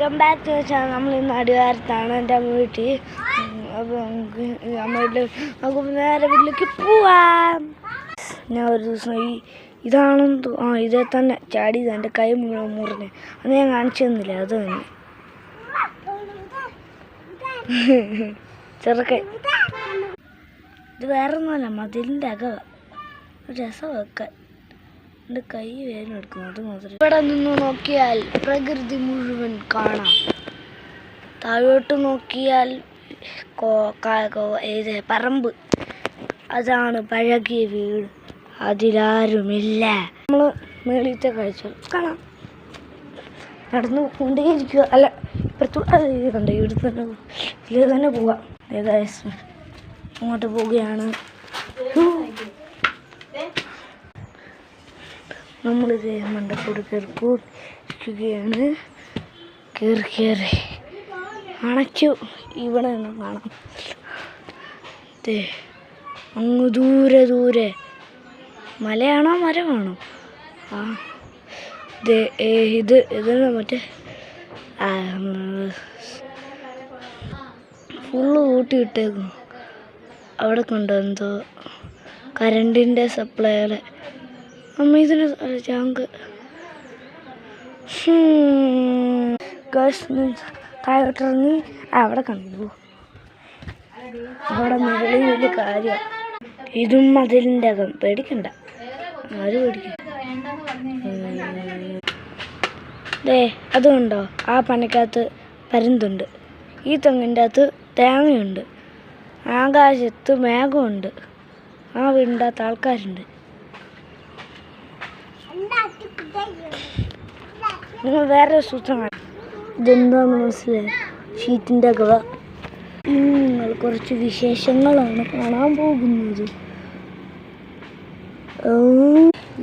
Welcome back to channel. നമ്മൾ ഇന്ന് അടിവാരത്താണ് എൻ്റെ അമ്മ വീട്ടിൽ. അപ്പോൾ നമുക്ക് അമ്മ വീട്ടിൽ നമുക്ക് നേരെ വീട്ടിലേക്ക് പോവാം. ഞാൻ ഒരു ദിവസം ഇതാണെന്ന് ഇതേ തന്നെ ചാടിയത് എൻ്റെ കൈ മുറിഞ്ഞ് അന്ന് ഞാൻ കാണിച്ചു തന്നില്ല. അത് തന്നെ ചെറുക്കൻ. ഇത് വേറെ ഒന്നുമല്ല, മതിലിൻ്റെ അകവ രസം വെക്കാൻ. എൻ്റെ കൈ വേദന എടുക്കും, അത് മാത്രം. ഇവിടെ നിന്ന് നോക്കിയാൽ പ്രകൃതി മുഴുവൻ കാണാം. താഴോട്ട് നോക്കിയാൽ പറമ്പ്, അതാണ് പഴകിയ വീട്, അതിലാരുമില്ല. നമ്മൾ മേളിത്തെ കാഴ്ച കാണാം. നടന്നു കൊണ്ടേയിരിക്കുക. അല്ല, ഇപ്പുറത്തോട്ട് കണ്ടോ, ഇവിടെ തന്നെ ഇതിൽ തന്നെ പോവാം. അങ്ങോട്ട് പോവുകയാണ്. നമ്മളിത് മണ്ടക്കൂട് കയറിക്കുകയാണ്. കയറി അണച്ചു. ഇവിടെ നിന്ന് കാണാം, അങ്ങ് ദൂരെ മലയാണോ മരമാണോ? ഇത് മറ്റേ ഫുള്ള് കൂട്ടിയിട്ടേക്കും. അവിടെ കൊണ്ടോ എന്തോ കരണ്ടിൻ്റെ സപ്ലൈയുടെ അമ്മ ഇതിന് ചാങ്ക്. താഴോട്ടിറങ്ങി അവിടെ കണ്ടു. അവിടെ മുകളിൽ വലിയ കാര്യമാണ്. ഇതും മതിലിൻ്റെ അകം. പേടിക്കണ്ട, ആര് പേടിക്കും. അതുകൊണ്ടോ ആ പണിക്കകത്ത് പരുന്തുണ്ട്, ഈ തെങ്ങിൻ്റെ അകത്ത് തേങ്ങയുണ്ട്, ആകാശത്ത് മേഘമുണ്ട്, ആ വീടിൻ്റെ അകത്ത് ആൾക്കാരുണ്ട്. നിങ്ങൾ വേറെ സൂത്രമാണ്. ഇതെന്താന്ന് മനസ്സിലായി? ഷീറ്റിൻ്റെ അകവ. ഇനി നിങ്ങൾ കുറച്ച് വിശേഷങ്ങളാണ് കാണാൻ പോകുന്നത്.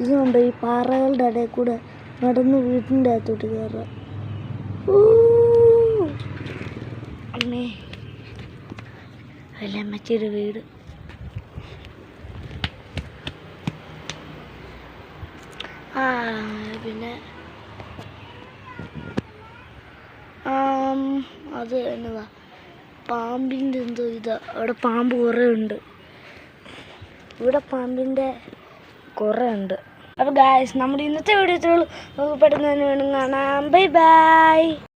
ഇതുകൊണ്ട് ഈ പാറകളുടെ ഇടയിൽ കൂടെ നടന്ന് വീട്ടിൻ്റെ അകത്തോട്ട് കയറാം. അമ്മേ, അല്ല അമ്മച്ചിയുടെ വീട്. പിന്നെ അത് എന്നതാ പാമ്പിൻ്റെ എന്തോ ഇതാ. അവിടെ പാമ്പ് കുറേ ഉണ്ട്. ഇവിടെ പാമ്പിൻ്റെ കുറേ ഉണ്ട്. അപ്പോൾ ഗായ്സ്, നമ്മുടെ ഇന്നത്തെ വീഡിയോ പെട്ടെന്ന് തന്നെ വേണം കാണാം. Bye bye.